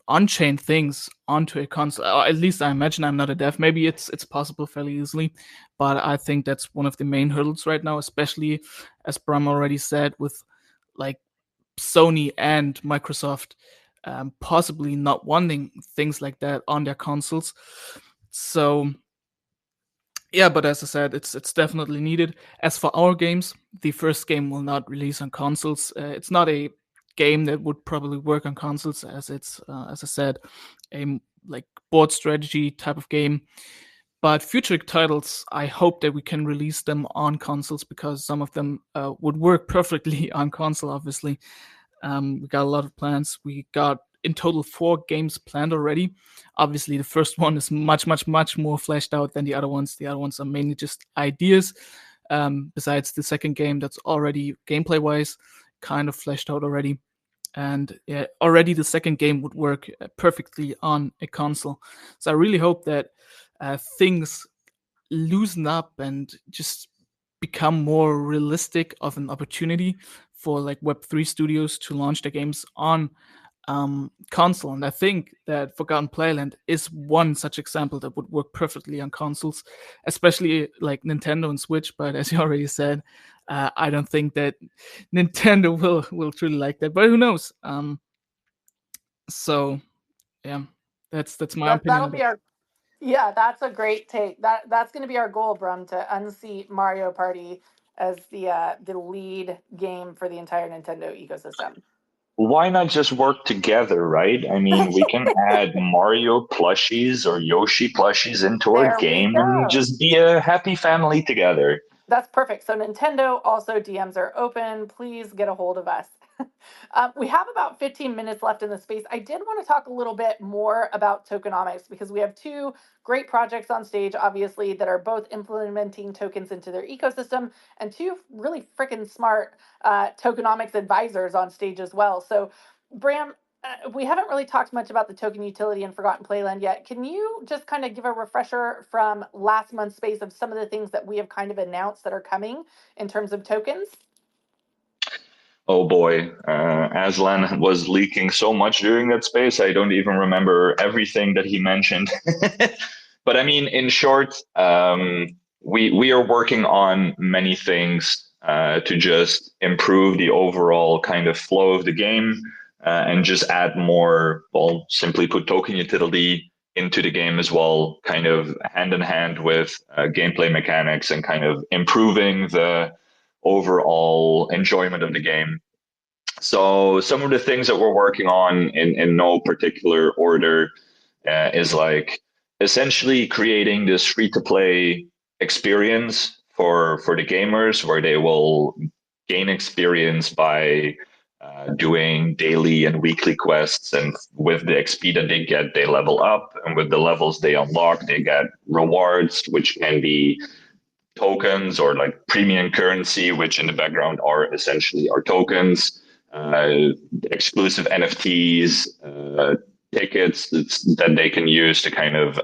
on-chain things onto a console. Or at least I imagine. I'm not a dev. Maybe it's possible fairly easily, but I think that's one of the main hurdles right now, especially as Bram already said, with like Sony and Microsoft possibly not wanting things like that on their consoles. So yeah, but as I said, it's definitely needed. As for our games, the first game will not release on consoles. It's not a game that would probably work on consoles, as it's as I said, a like board strategy type of game. But future titles, I hope that we can release them on consoles, because some of them would work perfectly on console. Obviously, we got a lot of plans. We got in total 4 games planned already. Obviously, the first one is much more fleshed out than the other ones. The other ones are mainly just ideas. Besides the second game, that's already gameplay wise kind of fleshed out already. And yeah, already the second game would work perfectly on a console. So I really hope that things loosen up and just become more realistic of an opportunity for like Web3 studios to launch their games on console. And I think that Forgotten Playland is one such example that would work perfectly on consoles, especially like Nintendo and Switch. But as you already said, I don't think that Nintendo will truly like that. But who knows? So yeah, that's my opinion. That'll be our. Yeah, that's a great take. That's going to be our goal, Brum, to unseat Mario Party as the lead game for the entire Nintendo ecosystem. Why not just work together, right? I mean, we can add Mario plushies or Yoshi plushies into our There we game and go. just be a happy family together. That's perfect. So Nintendo, also DMs are open. Please get a hold of us. We have about 15 minutes left in the space. I did want to talk a little bit more about tokenomics, because we have 2 great projects on stage, obviously, that are both implementing tokens into their ecosystem, and 2 really freaking smart tokenomics advisors on stage as well. So, Bram, we haven't really talked much about the token utility in Forgotten Playland yet. Can you just kind of give a refresher from last month's space of some of the things that we have kind of announced that are coming in terms of tokens? Oh boy, Aslan was leaking so much during that space. I don't even remember everything that he mentioned. But I mean, in short, we are working on many things to just improve the overall kind of flow of the game and just add more, well, simply put, token utility into the game as well, kind of hand in hand with gameplay mechanics and kind of improving the overall enjoyment of the game. So some of the things that we're working on in no particular order is like essentially creating this free to play experience for the gamers, where they will gain experience by doing daily and weekly quests, and with the XP that they get, they level up, and with the levels they unlock, they get rewards, which can be tokens or like premium currency, which in the background are essentially our tokens, exclusive NFTs, tickets that they can use to kind of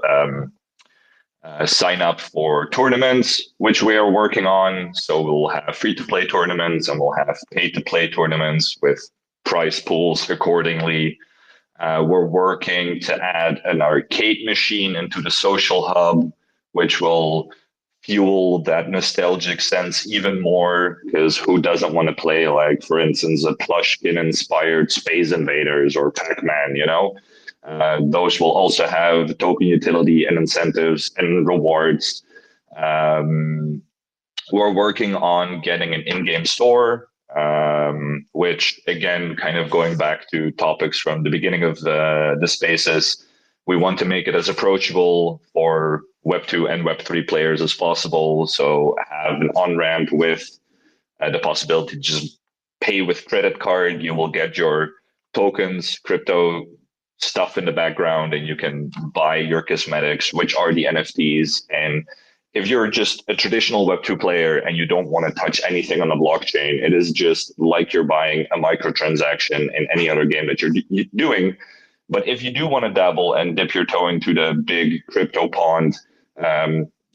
sign up for tournaments, which we are working on. So we'll have free to play tournaments and we'll have pay to play tournaments with prize pools accordingly. We're working to add an arcade machine into the social hub, which will fuel that nostalgic sense even more, because who doesn't want to play, like, for instance, a Plushkin inspired Space Invaders or Pac-Man, you know? Those will also have token utility and incentives and rewards. We're working on getting an in-game store. which again, kind of going back to topics from the beginning of the spaces, we want to make it as approachable for Web2 and Web3 players as possible. So have an on-ramp with the possibility to just pay with credit card. You will get your tokens, crypto stuff in the background, and you can buy your cosmetics, which are the NFTs. And if you're just a traditional Web2 player and you don't want to touch anything on the blockchain, it is just like you're buying a microtransaction in any other game that you're doing. But if you do want to dabble and dip your toe into the big crypto pond,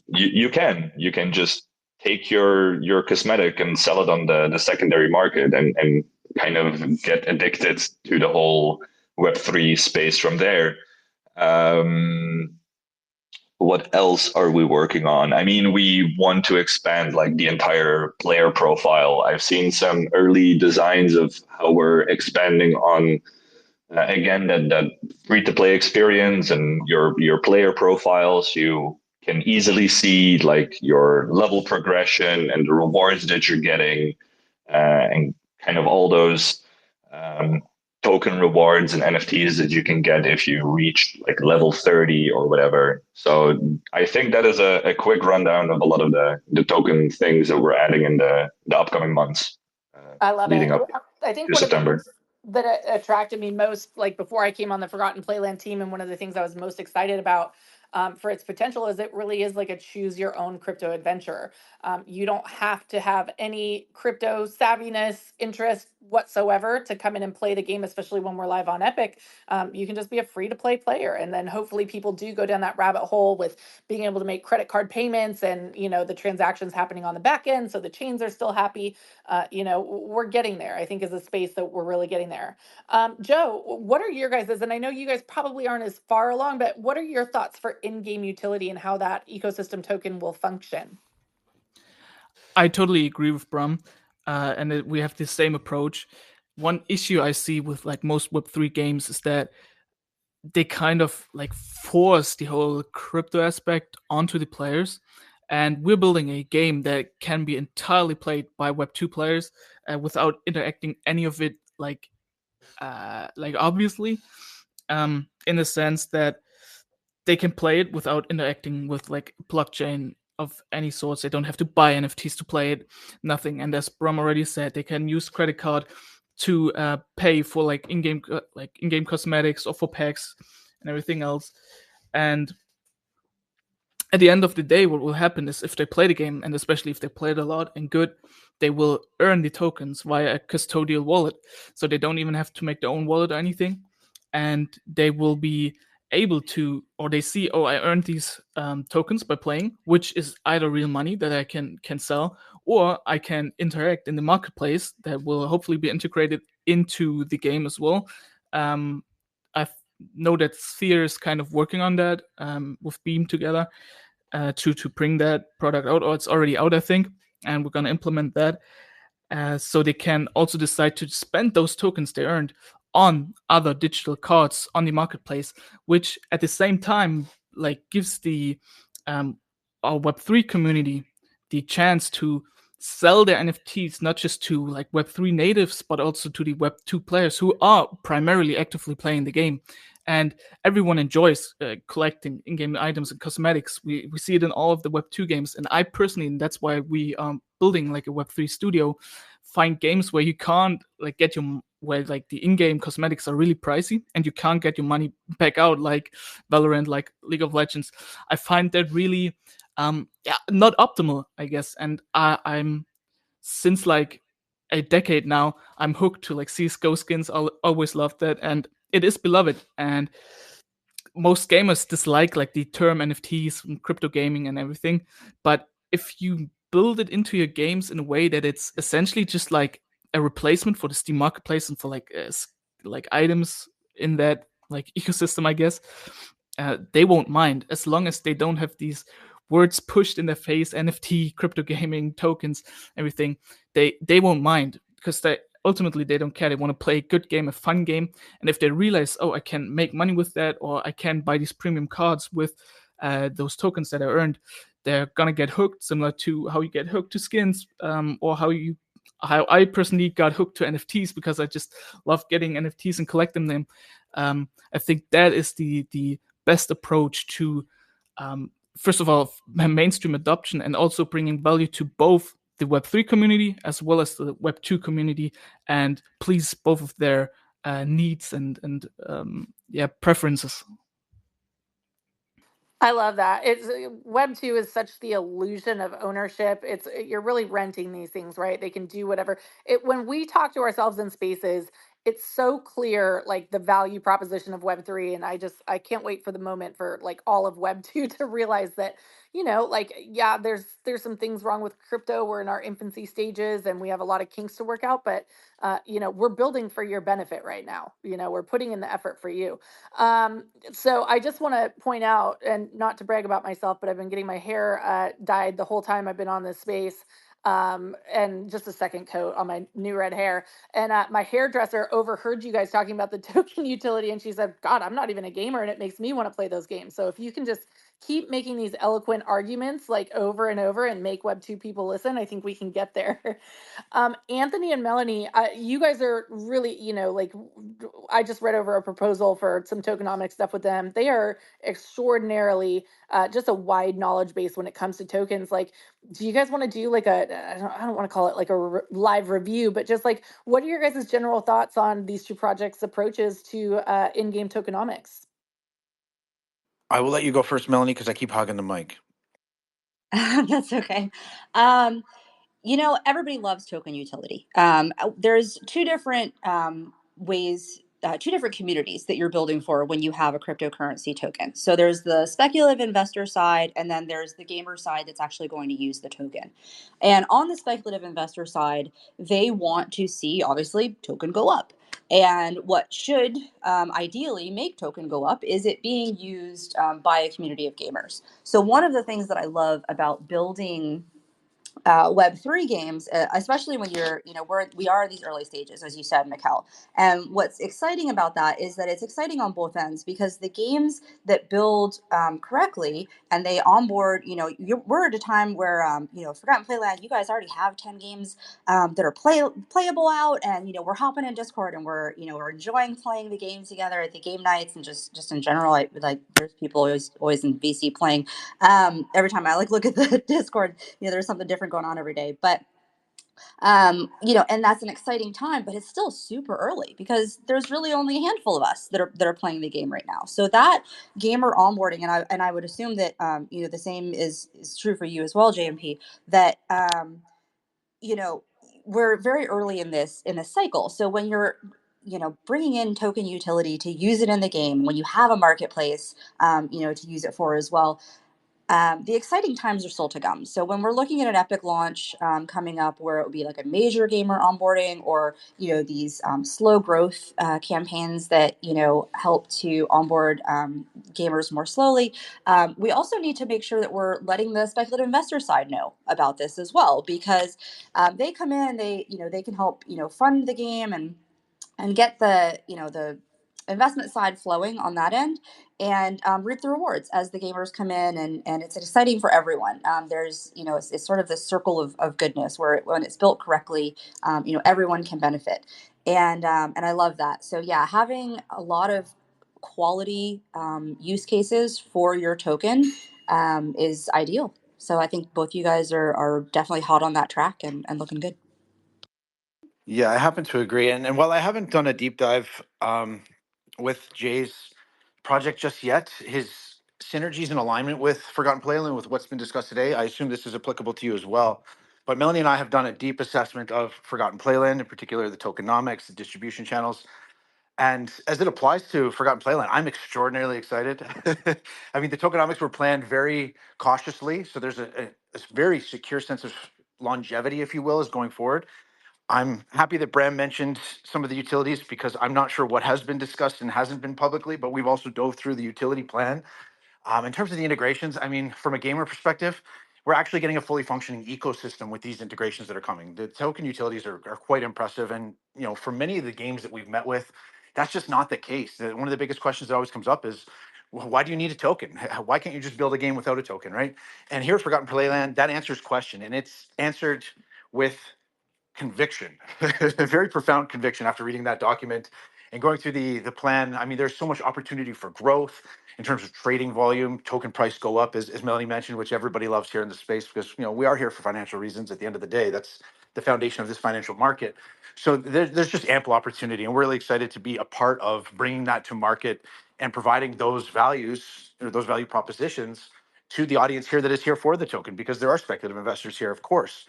you can just take your cosmetic and sell it on the secondary market and kind of get addicted to the whole Web3 space from there. What else are we working on? I mean, we want to expand like the entire player profile. I've seen some early designs of how we're expanding on again that free-to-play experience and your player profiles. You can easily see like your level progression and the rewards that you're getting, and kind of all those token rewards and NFTs that you can get if you reach like level 30 or whatever. So I think that is a quick rundown of a lot of the token things that we're adding in the upcoming months. I love leading it. up I think to one of the September. things that attracted me most, like before I came on the Forgotten Playland team, and one of the things I was most excited about for its potential is it really is like a choose your own crypto adventure. You don't have to have any crypto savviness, interest whatsoever to come in and play the game, especially when we're live on Epic. You can just be a free to play player. And then hopefully people do go down that rabbit hole with being able to make credit card payments and, the transactions happening on the back end. So the chains are still happy. We're getting there, I think, is a space that we're really getting there. Joe, what are your guys's, and I know you guys probably aren't as far along, but what are your thoughts for in-game utility and how that ecosystem token will function? I totally agree with Bram, and we have the same approach. One issue I see with like most Web3 games is that they kind of like force the whole crypto aspect onto the players. And we're building a game that can be entirely played by Web2 players without interacting any of it like obviously, in the sense that they can play it without interacting with like blockchain of any sorts. They don't have to buy NFTs to play it, nothing. And as Bram already said, they can use credit card to pay for like in-game cosmetics or for packs and everything else. And at the end of the day, what will happen is if they play the game, and especially if they play it a lot and good, they will earn the tokens via a custodial wallet. So they don't even have to make their own wallet or anything. And they will be able to, or they see, oh, I earned these tokens by playing, which is either real money that I can sell, or I can interact in the marketplace that will hopefully be integrated into the game as well. I know that Sphere is kind of working on that with Beam together to bring that product out, or it's already out, I think, and we're going to implement that. So they can also decide to spend those tokens they earned on other digital cards on the marketplace, which at the same time like gives the our Web3 community the chance to sell their NFTs not just to like Web3 natives, but also to the Web2 players who are primarily actively playing the game. And everyone enjoys collecting in-game items and cosmetics. We see it in all of the Web2 games. And I personally, and that's why we are building like a Web3 studio, find games where you can't like get your, where like the in-game cosmetics are really pricey and you can't get your money back out, like Valorant, like League of Legends. I find that really not optimal, I guess. And I'm since like a decade now, I'm hooked to like CSGO skins. I always loved that, and it is beloved. And most gamers dislike like the term NFTs and crypto gaming and everything. But if you build it into your games in a way that it's essentially just like a replacement for the Steam marketplace and for like items in that like ecosystem, I guess, they won't mind, as long as they don't have these words pushed in their face, NFT, crypto gaming, tokens, everything. They won't mind, because they ultimately they don't care. They want to play a good game, a fun game. And if they realize, oh, I can make money with that, or I can buy these premium cards with those tokens that I earned, they're gonna get hooked, similar to how you get hooked to skins, or how you how I personally got hooked to NFTs, because I just love getting NFTs and collecting them. I think that is the best approach to, first of all, mainstream adoption, and also bringing value to both the Web3 community as well as the Web2 community, and please both of their needs and preferences. I love that. It's Web 2 is such the illusion of ownership. You're really renting these things, right? They can do whatever. When we talk to ourselves in spaces, it's so clear like the value proposition of Web 3, and I can't wait for the moment for like all of Web 2 to realize that, like, yeah, there's some things wrong with crypto. We're in our infancy stages and we have a lot of kinks to work out, but we're building for your benefit right now. We're putting in the effort for you. So I just want to point out, and not to brag about myself, but I've been getting my hair dyed the whole time I've been on this space. And just a second coat on my new red hair. And my hairdresser overheard you guys talking about the token utility, and she said, God, I'm not even a gamer, and it makes me want to play those games. So if you can just keep making these eloquent arguments like over and over and make Web 2 people listen, I think we can get there. Anthony and Melanie, you guys are really, like, I just read over a proposal for some tokenomics stuff with them. They are extraordinarily just a wide knowledge base when it comes to tokens. Like, do you guys want to do like I don't want to call it like a live review, but just like, what are your guys' general thoughts on these two projects' approaches to in-game tokenomics? I will let you go first, Melanie, because I keep hogging the mic. That's okay. Everybody loves token utility. There's two different ways, two different communities that you're building for when you have a cryptocurrency token. So there's the speculative investor side, and then there's the gamer side that's actually going to use the token. And on the speculative investor side, they want to see, obviously, token go up. And what should ideally make token go up is it being used by a community of gamers. So one of the things that I love about building Web3 games, especially when we are in these early stages, as you said, Mikkel. And what's exciting about that is that it's exciting on both ends, because the games that build correctly and they onboard, we're at a time where, Forgotten Playland, you guys already have 10 games that are playable out, and we're hopping in Discord and we're enjoying playing the game together at the game nights, and just in general, there's people always in VC playing. Every time I look at the Discord, there's something different going on every day. But and that's an exciting time, but it's still super early because there's really only a handful of us that are playing the game right now. So that gamer onboarding, and I would assume that the same is true for you as well, JMP. That we're very early in this cycle. So when you're bringing in token utility to use it in the game, when you have a marketplace, to use it for as well. The exciting times are still to come. So when we're looking at an Epic launch coming up, where it would be like a major gamer onboarding, or these slow growth campaigns that help to onboard gamers more slowly, we also need to make sure that we're letting the speculative investor side know about this as well, because they come in, they can help fund the game and get the investment side flowing on that end, and reap the rewards as the gamers come in, and it's exciting for everyone. There's it's sort of this circle of goodness where when it's built correctly, everyone can benefit, and I love that. So yeah, having a lot of quality use cases for your token is ideal. So I think both you guys are definitely hot on that track and looking good. Yeah, I happen to agree. And while I haven't done a deep dive with Jay's project just yet, his synergies and alignment with Forgotten Playland, with what's been discussed today, I assume this is applicable to you as well. But Melanie and I have done a deep assessment of Forgotten Playland, in particular the tokenomics, the distribution channels. And as it applies to Forgotten Playland, I'm extraordinarily excited. I mean, the tokenomics were planned very cautiously. So there's a very secure sense of longevity, if you will, is going forward. I'm happy that Bram mentioned some of the utilities, because I'm not sure what has been discussed and hasn't been publicly, but we've also dove through the utility plan. In terms of the integrations, I mean, from a gamer perspective, we're actually getting a fully functioning ecosystem with these integrations that are coming. The token utilities are quite impressive. And, for many of the games that we've met with, that's just not the case. One of the biggest questions that always comes up is, well, why do you need a token? Why can't you just build a game without a token, right? And here at Forgotten Playland, that answers question. And it's answered with conviction, a very profound conviction after reading that document and going through the plan. I mean, there's so much opportunity for growth in terms of trading volume, token price go up, as Melanie mentioned, which everybody loves here in the space because we are here for financial reasons. At the end of the day, that's the foundation of this financial market. So there's just ample opportunity, and we're really excited to be a part of bringing that to market and providing those values, those value propositions to the audience here that is here for the token, because there are speculative investors here, of course.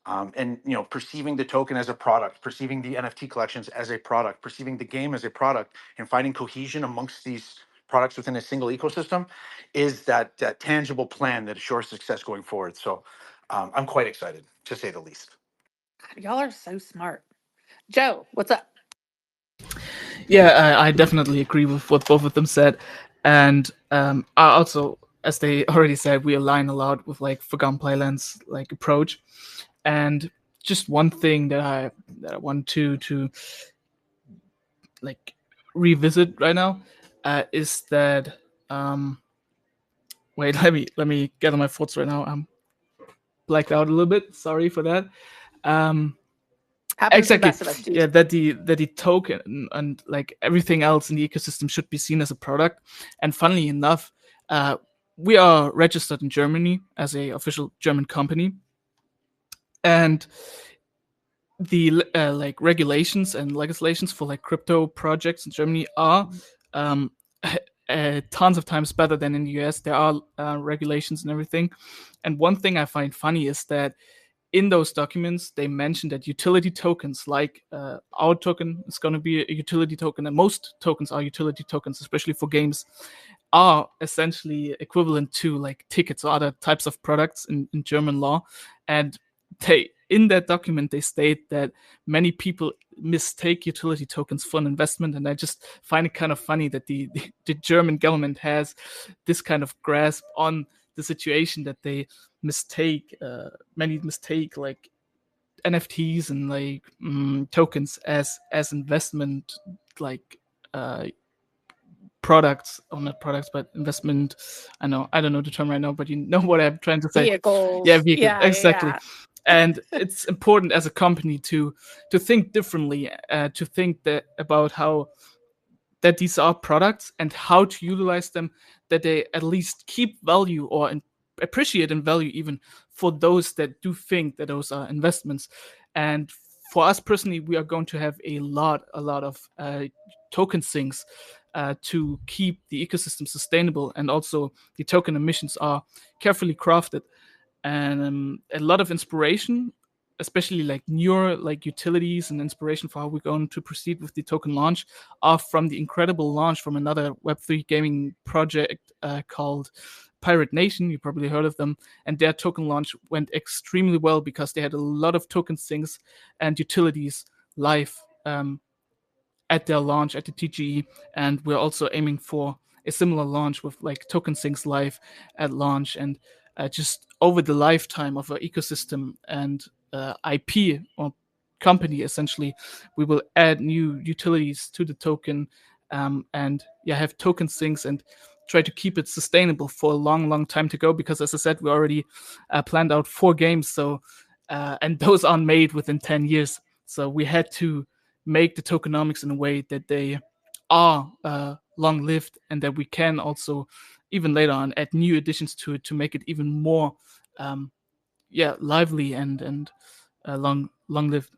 And perceiving the token as a product, perceiving the NFT collections as a product, perceiving the game as a product, and finding cohesion amongst these products within a single ecosystem is that tangible plan that assures success going forward. So I'm quite excited, to say the least. Y'all are so smart. Joe, what's up? Yeah, I definitely agree with what both of them said, and I also, as they already said, we align a lot with like Forgotten Playland's like approach. And just one thing that I want to like revisit right now is that wait, let me gather my thoughts right now. I'm blacked out a little bit. Sorry for that. Happens to the Exactly. best of us, dude. Yeah, that the token and like everything else in the ecosystem should be seen as a product. And funnily enough, we are registered in Germany as a official German company, and the like regulations and legislations for like crypto projects in Germany are tons of times better than in the US. There are regulations and everything. And one thing I find funny is that in those documents, they mention that utility tokens, like our token is going to be a utility token, and most tokens are utility tokens, especially for games, are essentially equivalent to like tickets or other types of products in German law. And in that document, they state that many people mistake utility tokens for an investment. And I just find it kind of funny that the German government has this kind of grasp on the situation that they many mistake like NFTs and like tokens as investment like products, or not products, but investment. I don't know the term right now, but you know what I'm trying to say. Vehicles. Yeah, vehicles. Yeah, exactly. yeah. And it's important as a company to think differently, to think that about how that these are products and how to utilize them, that they at least keep value or appreciate in value even for those that do think that those are investments. And for us personally, we are going to have a lot of token sinks to keep the ecosystem sustainable, and also the token emissions are carefully crafted, and a lot of inspiration, especially like newer like utilities and inspiration for how we're going to proceed with the token launch, are from the incredible launch from another Web3 gaming project called Pirate Nation. You probably heard of them, and their token launch went extremely well because they had a lot of token sinks and utilities live at their launch at the TGE, and we're also aiming for a similar launch with like token sinks live at launch. And just over the lifetime of our ecosystem and IP or company, essentially, we will add new utilities to the token, and have token sinks and try to keep it sustainable for a long time to go. Because as I said, we already planned out 4 games, so and those aren't made within 10 years. So we had to make the tokenomics in a way that they are long-lived, and that we can also even later on add new additions to it to make it even more lively and long-lived.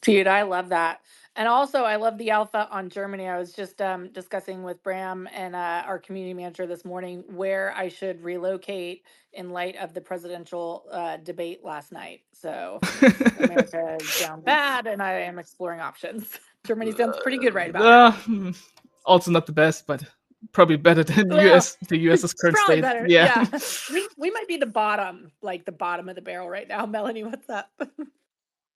Dude, I love that. And also, I love the alpha on Germany. I was just discussing with Bram and our community manager this morning where I should relocate in light of the presidential debate last night. So America is down bad, and I am exploring options. Germany sounds pretty good right about now. Also not the best, but probably better than Well, the US's current Probably state. better. Yeah. We might be the bottom of the barrel right now. Melanie, what's up?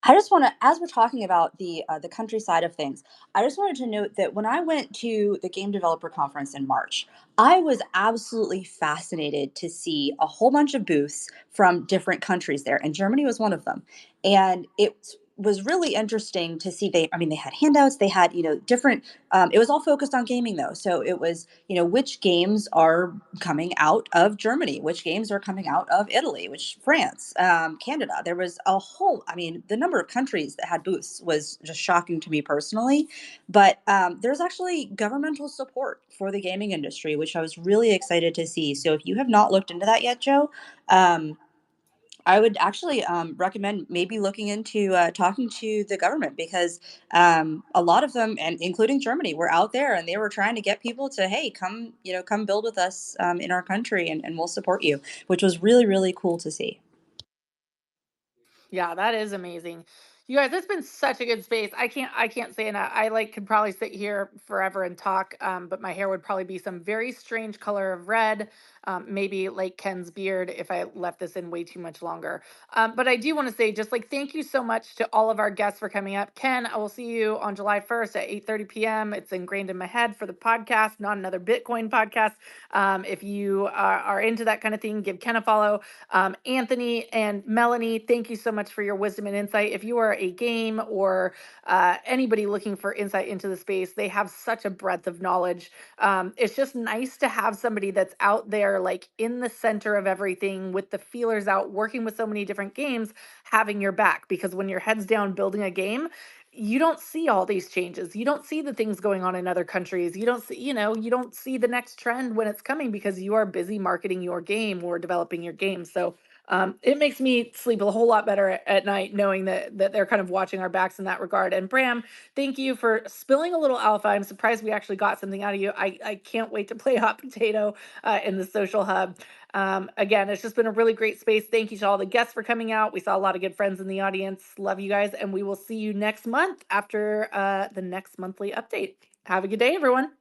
I just want to, as we're talking about the countryside of things, I just wanted to note that when I went to the Game Developer Conference in March, I was absolutely fascinated to see a whole bunch of booths from different countries there, and Germany was one of them. And it's was really interesting to see. They had handouts, they had, different, it was all focused on gaming though. So it was, which games are coming out of Germany, which games are coming out of Italy, which France, Canada. There was a whole, the number of countries that had booths was just shocking to me personally. But there's actually governmental support for the gaming industry, which I was really excited to see. So if you have not looked into that yet, Joe, I would actually recommend maybe looking into talking to the government, because a lot of them, and including Germany, were out there and they were trying to get people to, hey, come build with us in our country, and we'll support you, which was really, really cool to see. Yeah, that is amazing. You guys, it's been such a good space. I can't say enough. I like could probably sit here forever and talk, but my hair would probably be some very strange color of red, maybe like Ken's beard if I left this in way too much longer. But I do want to say, just like, thank you so much to all of our guests for coming up. Ken, I will see you on July 1st at 8:30 p.m. It's ingrained in my head for the podcast, Not Another Bitcoin Podcast. If you are into that kind of thing, give Ken a follow. Anthony and Melanie, thank you so much for your wisdom and insight. If you are a game or anybody looking for insight into the space, they have such a breadth of knowledge. It's just nice to have somebody that's out there, like in the center of everything, with the feelers out, working with so many different games, having your back. Because when your head's down building a game, you don't see all these changes. You don't see the things going on in other countries. You don't see, you don't see the next trend when it's coming, because you are busy marketing your game or developing your game. So it makes me sleep a whole lot better at night knowing that they're kind of watching our backs in that regard. And Bram, thank you for spilling a little alpha. I'm surprised we actually got something out of you. I can't wait to play hot potato in the social hub. Again, it's just been a really great space. Thank you to all the guests for coming out. We saw a lot of good friends in the audience. Love you guys. And we will see you next month after the next monthly update. Have a good day, everyone.